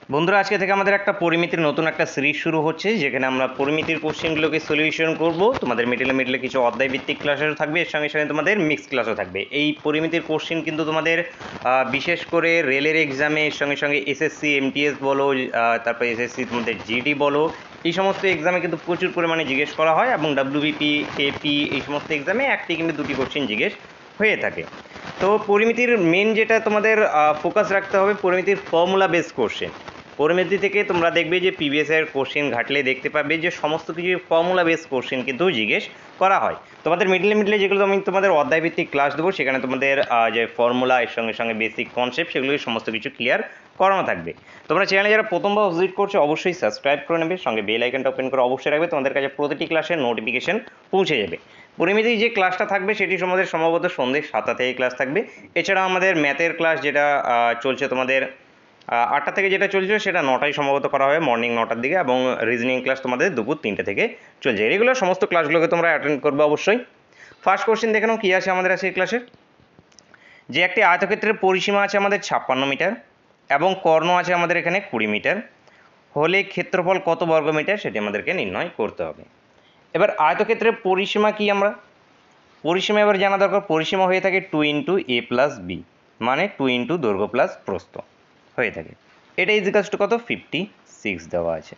বন্ধুরা আজকে থেকে আমাদের একটা পরিমিতির নতুন একটা সিরিজ শুরু হচ্ছে, যেখানে আমরা পরিমিতির কোশ্চেনগুলোকে সলিউশন করব। তোমাদের মিডলে কিছু অধ্যায় ভিত্তিক ক্লাসও থাকবে, এর সঙ্গে সঙ্গে তোমাদের মিক্স ক্লাসও থাকবে। এই পরিমিতির কোশ্চেন কিন্তু তোমাদের বিশেষ করে রেলের এক্সামে, এর সঙ্গে সঙ্গে এসএসসি এমটিএস বলো, তারপর এসএসসি তোমাদের জিডি বলো, এই সমস্ত এক্সামে কিন্তু প্রচুর পরিমাণে জিজ্ঞেস করা হয়, এবং ডাব্লিউবিপি এপি এই সমস্ত এক্সামে একটি কিন্তু দুটি কোশ্চেন জিজ্ঞেস হয়ে থাকে। তো পরিমিতির মেন যেটা তোমাদের ফোকাস রাখতে হবে, পরিমিতির ফর্মুলা বেস কোশ্চেন। পরিমিতি থেকে তোমরা দেখবে যে প্রিভিয়াস এর কোশ্চেন ঘাটলে দেখতে পাবে যে সমস্ত কিছু ফর্মুলা বেস কোশ্চেন কিন্তু জিজ্ঞেস করা হয়। তোমাদের মিডলে যেগুলো আমি তোমাদের অধ্যায় ভিত্তিক ক্লাস দেবো, সেখানে তোমাদের যে ফর্মুলা, এর সঙ্গে সঙ্গে বেসিক কনসেপ্ট, সেগুলো সমস্ত কিছু ক্লিয়ার করানো থাকবে। তোমরা চ্যানেলে যারা প্রথমবার ভিজিট করছো অবশ্যই সাবস্ক্রাইব করে নেবে, সঙ্গে বেল আইকনটা ওপেন করে অবশ্যই রাখবে, তোমাদের কাছে প্রতিটি ক্লাসের নোটিফিকেশন পৌঁছে যাবে। পরিমিতি যে ক্লাসটা থাকবে সেটি আমাদের সম্ভবত সন্ধ্যে 7টা থেকে ক্লাস থাকবে। এছাড়া আমাদের ম্যাথের ক্লাস যেটা চলছে তোমাদের 8টা থেকে, যেটা চলছে সেটা 9টায় সম্ভবত করা হবে, মর্নিং 9টার দিকে, এবং রিজনিং ক্লাস তোমাদের দুপুর 3টে থেকে চলছে। রেগুলার সমস্ত ক্লাসগুলোকে তোমরা অ্যাটেন্ড করবে অবশ্যই। ফার্স্ট কোশ্চেন দেখে নাও কী আছে আমাদের আছে এই ক্লাসে। যে একটি আয়তক্ষেত্রের পরিসীমা আছে আমাদের 56 মিটার এবং কর্ণ আছে আমাদের এখানে 20 মিটার হলে ক্ষেত্রফল কত বর্গমিটার সেটি আমাদেরকে নির্ণয় করতে হবে। এবার আয়তক্ষেত্রের পরিসীমা কি, আমরা পরিসীমা এবার জানা দরকার। পরিসীমা হয়ে থাকে 2 × a+b, মানে 2 × দৈর্ঘ্য প্লাস প্রস্থ হয়ে থাকে। এটা ইজিকালস টু কত, 56 দেওয়া আছে।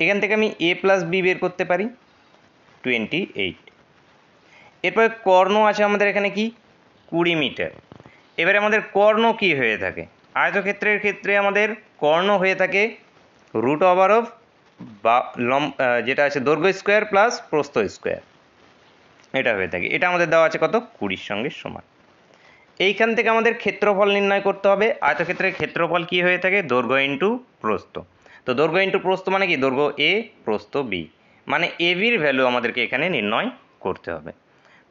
এখান থেকে আমি a+b বের করতে পারি 28। এরপরে কর্ণ আছে আমাদের এখানে কি 20 মিটার। এবারে আমাদের কর্ণ কি হয়ে থাকে, আয়তক্ষেত্রের ক্ষেত্রে আমাদের কর্ণ হয়ে থাকে √ওভার অফ বা যেটা আছে দৈর্ঘ্য স্কোয়ার প্লাস প্রস্থ স্কোয়ার, এটা হয়ে থাকে। এটা আমাদের দেওয়া আছে কত, 20 সঙ্গে সমান। এইখান থেকে আমাদের ক্ষেত্রফল নির্ণয় করতে হবে। আয়তক্ষেত্রের ক্ষেত্রফল কি হয়ে থাকে, দৈর্ঘ্য ইন্টু প্রস্থ। তো দৈর্ঘ্য ইন্টু প্রস্থ মানে কি, দৈর্ঘ্য এ প্রস্থ বি, মানে এ বির ভ্যালু আমাদেরকে এখানে নির্ণয় করতে হবে।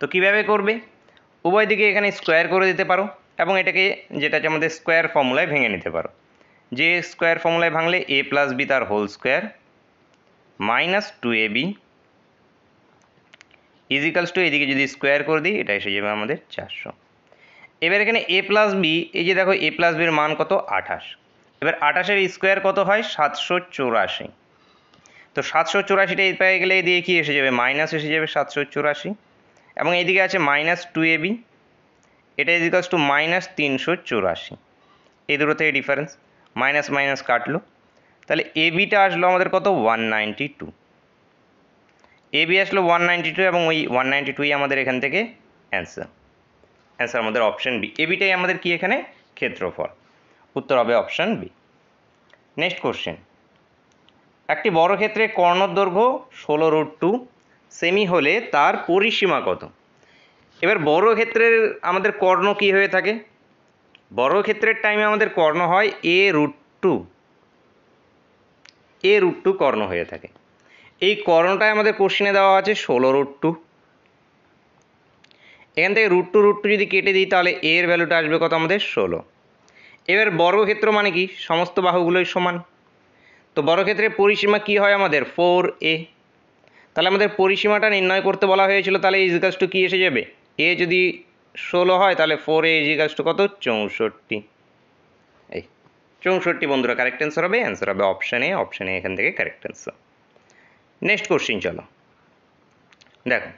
তো কিভাবে করবে, উভয় দিকে এখানে স্কোয়ার করে দিতে পারো, এবং এটাকে যেটা আছে আমাদের স্কোয়ার ফর্মুলায় ভেঙে নিতে পারো। যে স্কোয়ার ফর্মুলায় ভাঙলে a+b তার whole square minus 2ab equals to, এদিকে যদি স্কোয়ার করে দিই এটা এসে যাবে আমাদের 400। এবার এখানে a+b, এই যে দেখো a+b-র মান কত, 28। এবার 28-এর স্কোয়ার কত হয়, 784। তো 784টা এই পেয়ে গেলে দিয়ে কি এসে যাবে, মাইনাস এসে যাবে 784, এবং এইদিকে আছে মাইনাস 2ab, এটা ইজিক্যালস টু মাইনাস 384। এই দুটো থেকে ডিফারেন্স, মাইনাস মাইনাস কাটলো, তাহলে এবিটা আসলো আমাদের কত, 192। এবি আসলো 192, এবং ওই 192ই আমাদের এখান থেকে অ্যান্সার। অ্যান্সার আমাদের অপশান বি, এবিটাই আমাদের কি এখানে ক্ষেত্রফল। উত্তর হবে অপশান বি। নেক্সট কোশ্চেন, একটি বর্গক্ষেত্রে কর্ণর দৈর্ঘ্য 16√2 সেমি হলে তার পরিসীমা কত। এবার বর্গক্ষেত্রের আমাদের কর্ণ কি হয়ে থাকে, বর্গক্ষেত্রের টাইমে আমাদের কর্ণ হয় a√2, a√2 কর্ণ হয়ে থাকে। এই কর্ণটাই আমাদের কোশ্চেনে দেওয়া আছে 16√2। এখান থেকে √2 যদি কেটে দিই তাহলে এর ভ্যালুটা আসবে কত, আমাদের 16। এবার বর্গক্ষেত্র মানে কি, সমস্ত বাহুগুলোই সমান। তো বর্গক্ষেত্রের পরিসীমা কি হয় আমাদের, 4a। তাহলে আমাদের পরিসীমাটা নির্ণয় করতে বলা হয়েছিল, তাহলে ইজিক্যালস টু কি এসে যাবে, এ যদি 16 হয় তাহলে 4a ইজিক্যালস টু কত, 64। এই 64 বন্ধুরা কারেক্ট অ্যান্সার হবে। অ্যান্সার হবে অপশান এ, অপশান এ এখান থেকে কারেক্ট অ্যান্সার। নেক্সট কোশ্চিন চলো দেখো,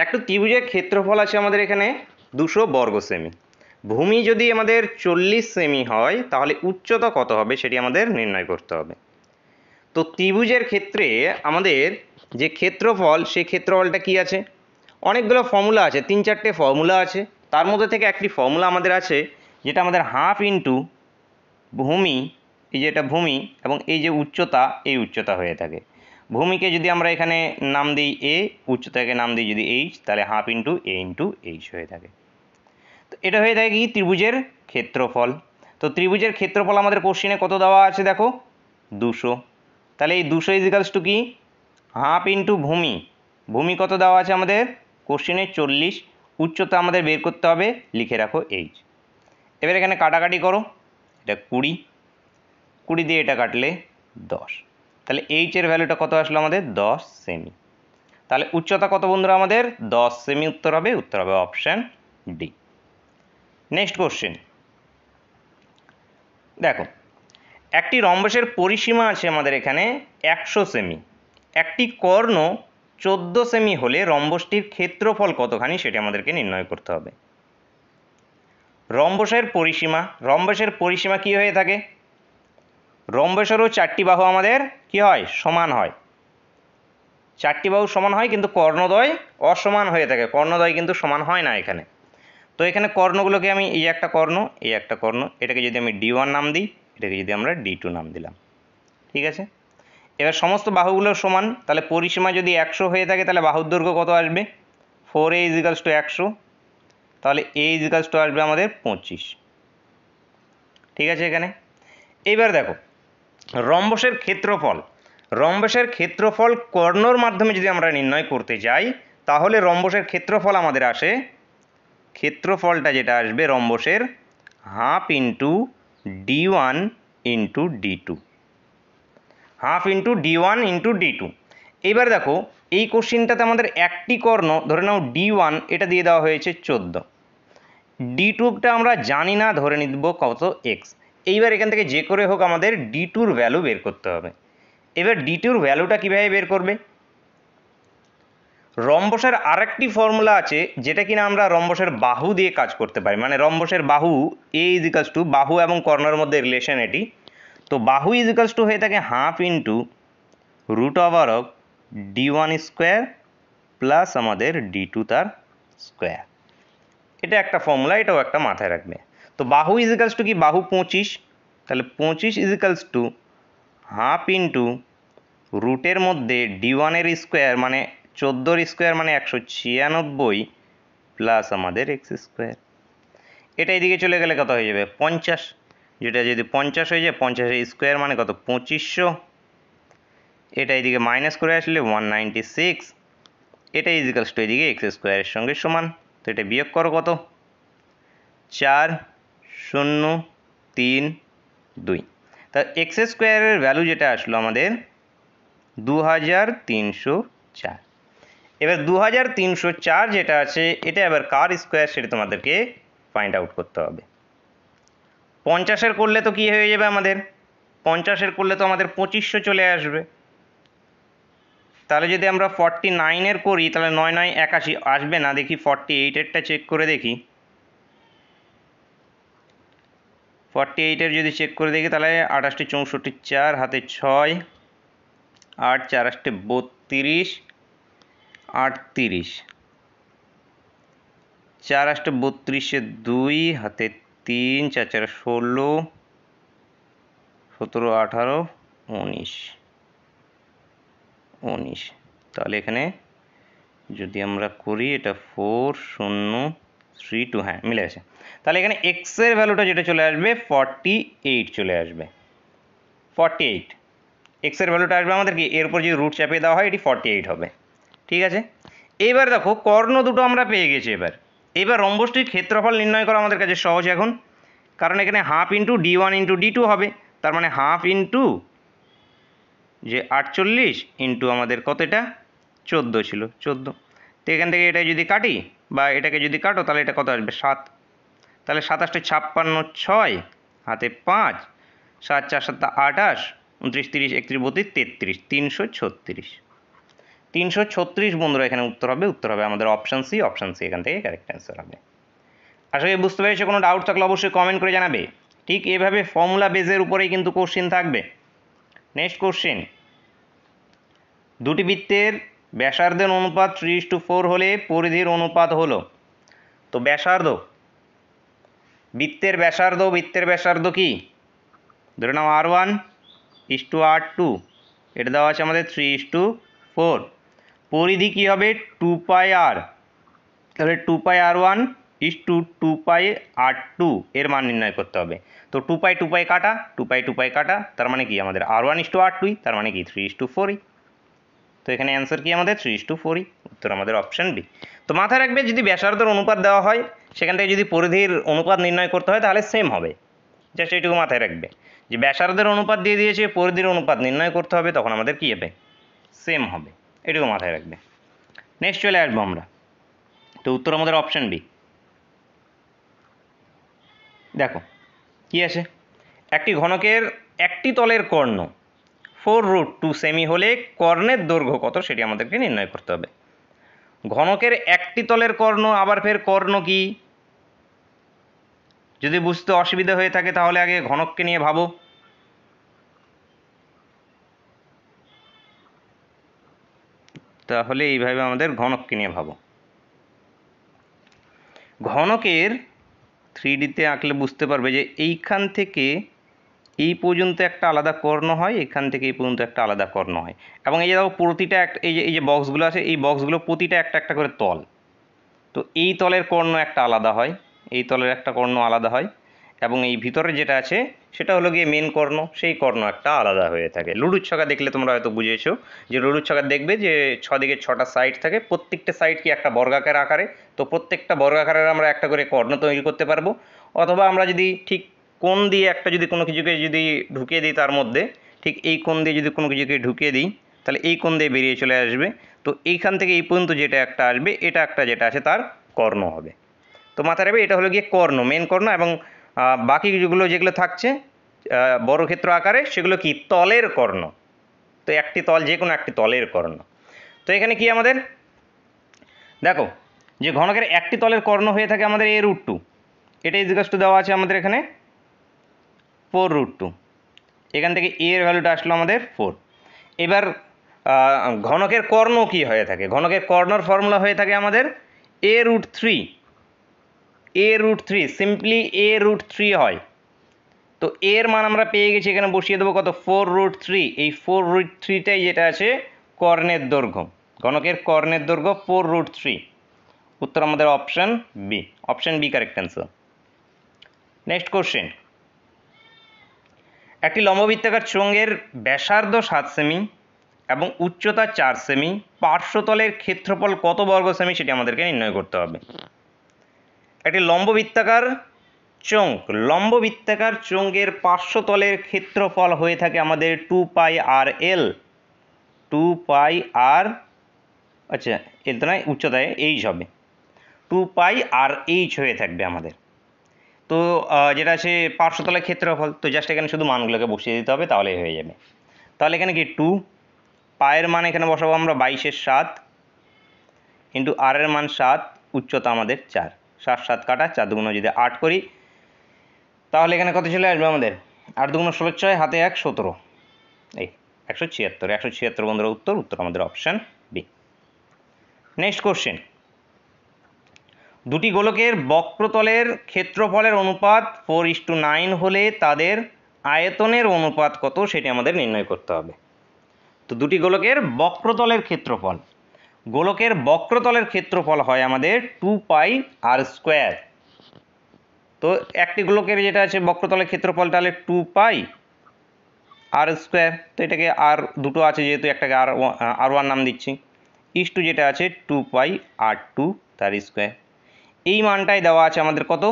একটা ত্রিভুজের ক্ষেত্রফল আছে আমাদের এখানে 200 বর্গ সেমি। ভূমি যদি আমাদের 40 সেমি হয় তাহলে উচ্চতা কত হবে সেটি আমাদের নির্ণয় করতে হবে। তো ত্রিভুজের ক্ষেত্রে আমাদের যে ক্ষেত্রফল, সেই ক্ষেত্রফলটা কি আছে, অনেকগুলো ফর্মুলা আছে, 3-4টে ফর্মুলা আছে। তার মধ্যে থেকে একটি ফর্মুলা আমাদের আছে যেটা আমাদের হাফ ইন্টু ভূমি, এই যে এটা ভূমি, এবং এই যে উচ্চতা, এই উচ্চতা হয়ে থাকে। ভূমিকে যদি আমরা এখানে নাম দিই এ, উচ্চতাকে নাম দিই যদি এইচ, তাহলে হাফ ইন্টু এ ইন্টু এইচ হয়ে থাকে। তো এটা হয়ে থাকে কি, ত্রিভুজের ক্ষেত্রফল। তো ত্রিভুজের ক্ষেত্রফল আমাদের কোশ্চিনে কত দেওয়া আছে দেখো, 200। তাহলে এই 200 ইজিক্যালস টু কি, হাফ ইন্টু ভূমি, ভূমি কত দেওয়া আছে আমাদের কোশ্চিনে 40, উচ্চতা আমাদের বের করতে হবে, লিখে রাখো এইচ। এবার এখানে কাটাকাটি করো, এটা 20 দিয়ে এটা কাটলে 10, তাহলে এইচের ভ্যালুটা কত আসলো আমাদের, 10 সেমি। তাহলে উচ্চতা কত বন্ধুরা আমাদের, 10 সেমি উত্তর হবে। উত্তর হবে অপশান ডি। নেক্সট কোশ্চেন দেখো, একটি রম্বসের পরিসীমা আছে আমাদের এখানে 100 সেমি, একটি কর্ণ 14 সেমি হলে রম্বসটির ক্ষেত্রফল কতখানি সেটি আমাদেরকে নির্ণয় করতে হবে। রম্বসের পরিসীমা কি হয়ে থাকে? রম্বসেরও 4টি বাহু আমাদের কি হয়? সমান হয়। 4টি বাহু সমান হয়, কিন্তু কর্ণদ্বয় অসমান হয়ে থাকে, কর্ণদ্বয় কিন্তু সমান হয় না এখানে। তো এখানে কর্ণগুলোকে আমি এই একটা কর্ণ, এটাকে যদি আমি D1 নাম দিই, এটাকে যদি আমরা D2 নাম দিলাম, ঠিক আছে। এবার সমস্ত বাহুগুলো সমান, তাহলে পরিসীমা যদি 100 হয়ে থাকে তাহলে বাহুর দৈর্ঘ্য কত আসবে? 4a = 100, তাহলে a = আসবে আমাদের 25, ঠিক আছে। এখানে এইবার দেখো রম্বসের ক্ষেত্রফল কর্ণর মাধ্যমে যদি আমরা নির্ণয় করতে যাই, তাহলে রম্বসের ক্ষেত্রফল আমাদের আসে, ক্ষেত্রফলটা যেটা আসবে রম্বসের half into D1 into D2, half into D1 into D2। এইবার দেখো এই কোশ্চিনটাতে আমাদের একটি কর্ণ ধরে নাও D1, এটা দিয়ে দেওয়া হয়েছে 14, D2টা আমরা জানি না, ধরে নিব কত x। এইবার এখান থেকে যে করে হোক আমাদের D2-র ভ্যালু বের করতে হবে। এবার D2-র ভ্যালুটা কীভাবে বের করবে? রম্বসের আরেকটি ফর্মুলা আছে যেটা কিনা আমরা রম্বসের বাহু দিয়ে কাজ করতে পারি, মানে রম্বসের বাহু a = বাহু এবং কর্ণের মধ্যে রিলেশন এটি। তো বাহু = হয়ে থাকে half into √over D1 square plus আমাদের D2 তার স্কোয়ার। এটা একটা ফর্মুলা, এটাও একটা মাথায় রাখবে। তো বাহু = কি? বাহু 25, তাহলে 25 = হাফ ইন্টু রুটের মধ্যে D1-এর স্কোয়ার মানে 14-র স্কোয়ার মানে 196 প্লাস আমাদের x²। এটা এদিকে চলে গেলে কত হয়ে যাবে? 50, যেটা যদি 50 হয়ে যায়, 50-এর স্কোয়ার মানে কত? 2500। এটা এদিকে মাইনাস করে আসলে 196, এটা = এদিকে x² এর সঙ্গে সমান। তো এটা বিয়োগ করো কত? 4 0 3 2। তা x² এর ভ্যালু যেটা আসলো আমাদের 2304। এবার 2304 যেটা আছে এটা এবার কার স্কোয়ার সেটা তোমাদেরকে ফাইন্ড আউট করতে হবে। 50-এর করলে তো কি হয়ে যাবে আমাদের? 50-এর করলে তো আমাদের 2500 চলে আসবে। তাহলে যদি আমরা 49-এর করি তাহলে 9 9 81 আসবে না, দেখি 48-এরটা চেক করে দেখি। 48-এর যদি চেক করে দেখি তাহলে 28 64 4 হাতে 6 8 4 8 32 38 4 8 32 2 হাতে 3 4 4 16 17 18 19 19। তাহলে এখানে যদি আমরা করি এটা 4 0 3 2, হ্যাঁ মিলে গেছে। তাহলে এখানে x এর ভ্যালুটা যেটা চলে আসবে 48 চলে আসবে। 48 x এর ভ্যালুটা আসবে আমাদের কি, এর উপর যদি রুট চাপিয়ে দেওয়া হয় এটি 48 হবে, ঠিক আছে। এইবার দেখো কর্ণ দুটো আমরা পেয়ে গেছি। এবার রম্বসটির ক্ষেত্রফল নির্ণয় করা আমাদের কাছে সহজ এখন, কারণ এখানে half into D1 into D2 হবে, তার মানে হাফ ইন্টু যে 48 ইন্টু আমাদের কত, এটা 14 ছিল 14। তো এখান থেকে এটা যদি কাটি বা এটাকে যদি কাটো তাহলে এটা কত আসবে? 7। তাহলে 27 56 6 হাতে 5 7 4 7 28 29 30 31 32 33 336 বন্ধুরা এখানে উত্তর হবে আমাদের অপশান সি এখান থেকে কারেক্ট অ্যান্সার হবে। আশা করি বুঝতে পেরেছো। কোনো ডাউট থাকলে অবশ্যই কমেন্ট করে জানাবে। ঠিক এভাবে ফর্মুলা বেজের উপরেই কিন্তু কোশ্চেন থাকবে। নেক্সট কোশ্চেন, দুটি বৃত্তের ব্যাসার্ধের অনুপাত 3:4 হলে পরিধির অনুপাত হলো। তো বৃত্তের ব্যাসার্ধ কি? ধরে নাও R1 = R2, এটা দেওয়া আছে আমাদের 3:4। পরিধি কি হবে? 2πr, তাহলে 2πr1 = 2πr2 এর মান নির্ণয় করতে হবে। তো 2π কাটা, 2π কাটা, তার মানে কি আমাদের R1 = R2, তার মানে কি 3:4। তো এখানে অ্যান্সার কি আমাদের 3:4, উত্তর আমাদের অপশান বি। তো মাথায় রাখবে যদি ব্যাসার্ধের অনুপাত দেওয়া হয় সেখান থেকে যদি পরিধির অনুপাত নির্ণয় করতে হয় তাহলে সেম হবে। জাস্ট এইটুকু মাথায় রাখবে যে ব্যাসার্ধের অনুপাত দিয়ে দিয়েছে, পরিধির অনুপাত নির্ণয় করতে হবে, তখন আমাদের কী হবে? সেম হবে। এটুকু মাথায় রাখবে। নেক্সট চলে আসবো আমরা। তো উত্তর আমাদের অপশান বি। দেখো কি আছে, একটি ঘনকের একটি তলের কর্ণ 4√2 সেমি হলে কর্ণের দৈর্ঘ্য কত সেটি আমাদেরকে নির্ণয় করতে হবে। ঘনকের একটি তলের কর্ণ আবার ফের কর্ণ কি? যদি বুঝতে অসুবিধা হয়ে থাকে তাহলে আগে ঘনককে নিয়ে ভাবো। তাহলে এইভাবে আমাদের ঘনককে নিয়ে ভাবো। ঘনকের 3Dতে আঁকলে বুঝতে পারবে যে এইখান থেকে এই পর্যন্ত একটা আলাদা কর্ণ হয়, এখান থেকে এই পর্যন্ত একটা আলাদা কর্ণ হয়, এবং এই যে দেখো প্রতিটা একটা এই যে বক্সগুলো আছে, এই বক্সগুলো প্রতিটা একটা একটা করে তল। তো এই তলের কর্ণ একটা আলাদা হয়, এই তলের একটা কর্ণ আলাদা হয়, এবং এই ভিতরে যেটা আছে সেটা হলো গিয়ে মেন কর্ণ, সেই কর্ণ একটা আলাদা হয়ে থাকে। লুডুর ছকা দেখলে তোমরা হয়তো বুঝেছো যে লুডুর ছকা দেখবে যে 6 দিকে 6টা সাইড থাকে, প্রত্যেকটা সাইড কি একটা বর্গাকার আকারে, তো প্রত্যেকটা বর্গাকারের আমরা একটা করে কর্ণ তৈরি করতে পারবো। অথবা আমরা যদি ঠিক কোণ দিয়ে একটা যদি কোনো কিছুকে যদি ঢুকিয়ে দিই তার মধ্যে, ঠিক এই কোণ দিয়ে যদি কোনো কিছুকে ঢুকিয়ে দিই তাহলে এই কোণ দিয়ে বেরিয়ে চলে আসবে। তো এইখান থেকে এই পর্যন্ত যেটা একটা আসবে এটা একটা যেটা আছে তার কর্ণ হবে। তো মাথায় রাখবে এটা হলো গিয়ে কর্ণ, মেন কর্ণ, এবং বাকি যেগুলো থাকছে বর্গক্ষেত্র আকারে সেগুলো কি তলের কর্ণ। তো একটি তল, যে কোনো একটি তলের কর্ণ। তো এখানে কি আমাদের দেখো যে ঘনকের একটি তলের কর্ণ হয়ে থাকে আমাদের a√2, এটা ইজিকাস টু দেওয়া আছে আমাদের এখানে 4√2, এখান থেকে a এর ভ্যালুটা আসলো আমাদের 4। এবার ঘনকের কর্ণ কি হয়ে থাকে? ঘনকের কর্ণর ফর্মুলা হয়ে থাকে আমাদের a√3, a√3 সিম্পলি a√3 হয়। তো এর মান আমরা পেয়ে গেছি, এখানে বসিয়ে দেবো কত 4√3। এই 4√3টাই যেটা আছে কর্ণের দৈর্ঘ্য, ঘনকের কর্ণের দৈর্ঘ্য 4√3। উত্তর আমাদের option B, option B correct answer. Next question, একটি লম্ববৃত্তাকার চোঙের ব্যাসার্ধ 7 সেমি এবং উচ্চতা 4 সেমি, পার্শ্বতলের ক্ষেত্রফল কত বর্গ সেমি সেটি আমাদেরকে নির্ণয় করতে হবে। একটি লম্ববৃত্তাকার চোঙের পার্শ্বতলের ক্ষেত্রফল হয়ে থাকে আমাদের 2πr/l, 2πr, আচ্ছা এল তো নয়, উচ্চতায় এইচ হবে, 2πr/h হয়ে থাকবে আমাদের। তো যেটা আছে পার্শ্বতলের ক্ষেত্রফল, তো জাস্ট এখানে শুধু মানগুলোকে বসিয়ে দিতে হবে তাহলেই হয়ে যাবে। তাহলে এখানে কি 2 পায়ের মান এখানে বসাবো আমরা 22/7 ইন্টু আর এর মান 7, উচ্চতা আমাদের 4, 7 7 কাটা 4 দুগুণ যদি 8 করি তাহলে এখানে কত চলে আসবে আমাদের 8 দুগুণ 16, 6 হাতে 1 17, এই 176 বন্ধুরা উত্তর আমাদের অপশান বি। নেক্সট কোশ্চেন, দুটি গোলকের বক্রতলের ক্ষেত্রফলের অনুপাত 4:9 হলে তাদের আয়তনের অনুপাত কত সেটি আমাদের নির্ণয় করতে হবে। তো দুটি গোলকের বক্রতলের ক্ষেত্রফল হয় আমাদের 2πr²। তো একটি গোলকের যেটা আছে বক্রতলের ক্ষেত্রফল তাহলে 2πr²। তো এটাকে আর দুটো আছে যেহেতু একটাকে r1 নাম দিচ্ছি, ইস্টু যেটা আছে 2πr2 তার স্কোয়ার। এই মানটাই দেওয়া আছে আমাদের কত,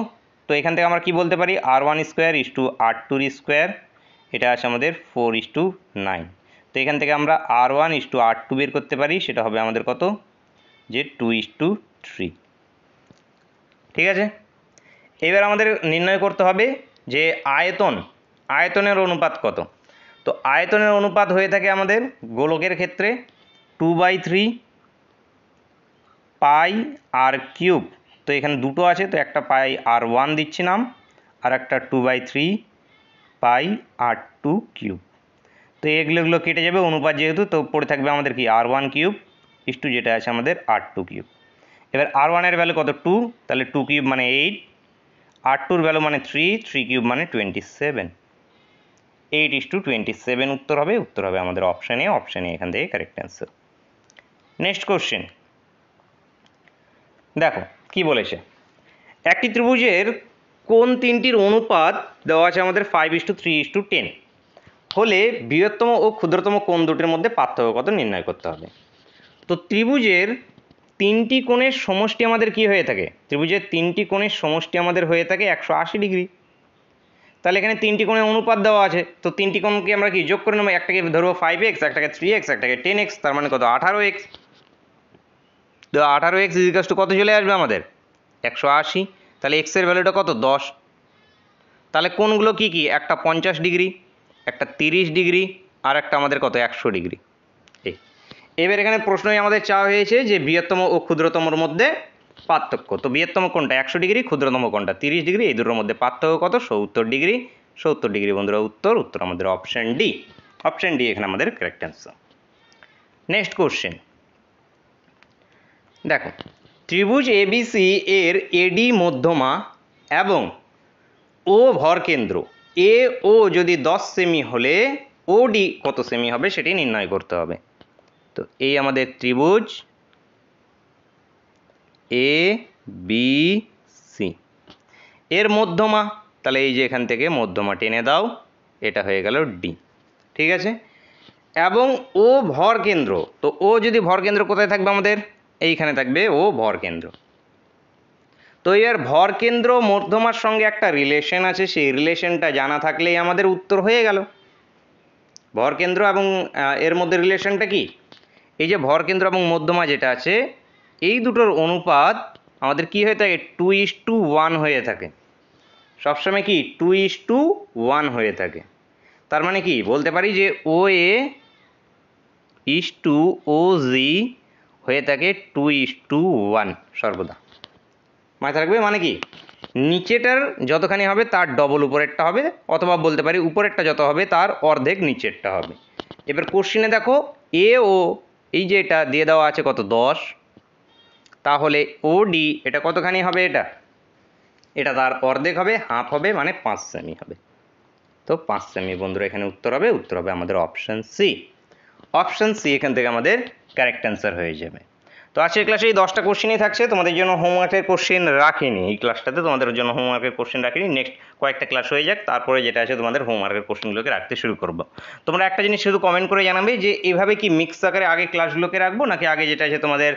তো এখান থেকে আমরা কি বলতে পারি r1² ইস্টু r2 স্কোয়ার, এটা আছে আমাদের 4:9। তো এখান থেকে আমরা r1 ইস্টু r2 বের করতে পারি, সেটা হবে আমাদের কত যে 2:3। ঠিক আছে, এবার আমাদের নির্ণয় করতে হবে যে আয়তনের অনুপাত কত। তো আয়তনের অনুপাত হয়ে থাকে আমাদের গোলকের ক্ষেত্রে 2/3 πr³। তো এখানে দুটো আছে, তো একটা πr1 দিচ্ছি নাম, আর একটা 2/3 πr²। তো এগুলো কেটে যাবে অনুপাত যেহেতু, তো পড়ে থাকবে আমাদের কি r1³ ইস্টু যেটা আছে আমাদের r2³। এবার r1 এর ভ্যালু কত 2, তাহলে 2³ মানে 8, r2 এর ভ্যালু মানে 3, 3³ মানে 27, 8:27 উত্তর হবে আমাদের অপশান এ এখান থেকে কারেক্ট অ্যান্সার। নেক্সট কোশ্চেন, দেখো কি বলেছে, একটি ত্রিভুজের কোণ তিনটির অনুপাত দেওয়া আছে আমাদের 5:3:10 হলে বৃহত্তম ও ক্ষুদ্রতম কোণ দুটির মধ্যে পার্থক্য কত নির্ণয় করতে হবে। তো ত্রিভুজের তিনটি কোণের সমষ্টি আমাদের কি হয়ে থাকে, ত্রিভুজের তিনটি কোণের সমষ্টি আমাদের হয়ে থাকে 180 ডিগ্রি। তাহলে এখানে তিনটি কোণের অনুপাত দেওয়া আছে, তো তিনটি কোণকে আমরা কি যোগ করে নেবো, একটাকে ধরবো 5x, একটাকে 3x, একটাকে 10x, তার মানে কত 18x। তো 18x ইজিকাস টু কত চলে আসবে আমাদের 180, তাহলে x এর ভ্যালুটা কত 10। তাহলে কোনগুলো কি কি, একটা 50 ডিগ্রি, একটা 30 ডিগ্রি, আর একটা আমাদের কত 100 ডিগ্রি। এবার এখানে প্রশ্নই আমাদের চাওয়া হয়েছে যে বৃহত্তম ও ক্ষুদ্রতমর মধ্যে পার্থক্য। তো বৃহত্তম কোনটা 100 ডিগ্রি, ক্ষুদ্রতম কোনটা 30 ডিগ্রি, এই দুটোর মধ্যে পার্থক্য কত 70 ডিগ্রি। 70 ডিগ্রি বন্ধুরা উত্তর আমাদের অপশন ডি। অপশন ডি এখানে আমাদের কারেক্ট অ্যান্সার। নেক্সট কোশ্চেন দেখো, ত্রিভুজ এবিসি এর এডি মধ্যমা এবং ও ভর কেন্দ্র এ ও যদি 10 সেমি হলে ওডি কত সেমি হবে সেটি নির্ণয় করতে হবে। তো এই আমাদের ত্রিভুজ এ বি সি এর মধ্যমা, তাহলে এই যে এখান থেকে মধ্যমা টেনে দাও, এটা হয়ে গেল ডি, ঠিক আছে। এবং ও ভর কেন্দ্র, তো ও যদি ভর কেন্দ্র কোথায় থাকবে আমাদের, এইখানে থাকবে ও ভর কেন্দ্র। তো এর ভর কেন্দ্র মধ্যমার সঙ্গে একটা রিলেশন আছে, সেই রিলেশনটা জানা থাকলেই আমাদের উত্তর হয়ে গেল। ভর কেন্দ্র এবং এর মধ্যে রিলেশনটা কি, এই যে ভর কেন্দ্র এবং মধ্যমা যেটা আছে এই দুটোর অনুপাত আমাদের কি হয়ে থাকে 2:1 হয়ে থাকে, সবসময় কি 2:1 হয়ে থাকে। তার মানে কি বলতে পারি যে ও এ ইস টু ও জি হয়ে থাকে 2:1 সর্বদা, মাথায় রাখবে। মানে কি নিচেটার যতখানি হবে তার ডবল উপরেরটা হবে, অথবা বলতে পারি উপরেরটা যত হবে তার অর্ধেক নিচেরটা হবে। এবার কোশ্চিনে দেখো এ ও এই যে এটা দিয়ে দেওয়া আছে কত 10, তাহলে ও ডি এটা কতখানি হবে, এটা তার অর্ধেক হবে, হাফ হবে, মানে 5 সেমি হবে। তো 5 সেমি বন্ধুরা এখানে উত্তর হবে আমাদের অপশন সি। অপশন সি এখান থেকে আমাদের কারেক্ট অ্যান্সার হয়ে যাবে। তো আজকের ক্লাসে এই 10টা কোশ্চেনই থাকছে, তোমাদের জন্য হোমওয়ার্কের কোশ্চেন রাখিনি এই ক্লাসটাতে, তোমাদের জন্য হোমওয়ার্কের কোশ্চেন রাখিনি। নেক্সট কয়েকটা ক্লাস হয়ে যাক, তারপরে যেটা আছে তোমাদের হোমওয়ার্কের কোশ্চেনগুলোকে রাখতে শুরু করবো। তোমরা একটা জিনিস শুধু কমেন্ট করে জানাবে যে এভাবে কি মিক্স আকারে আগে ক্লাসগুলোকে রাখবো, নাকি আগে যেটা আছে তোমাদের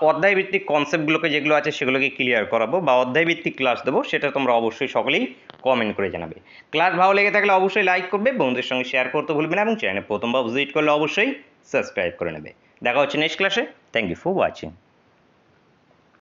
অধ্যায়ভিত্তিক কনসেপ্টগুলোকে যেগুলো আছে সেগুলোকে ক্লিয়ার করাবো, বা অধ্যায়ভিত্তিক ক্লাস দেবো, সেটা তোমরা অবশ্যই সকলেই কমেন্ট করে জানাবে। ক্লাস ভালো লেগে থাকলে অবশ্যই লাইক করবে, বন্ধুদের সঙ্গে শেয়ার করতে ভুলবে না, এবং চ্যানেলে প্রথমবার ভিজিট করলে অবশ্যই সাবস্ক্রাইব করে নেবে। দেখা হচ্ছে নেক্সট ক্লাসে। Thank you for watching.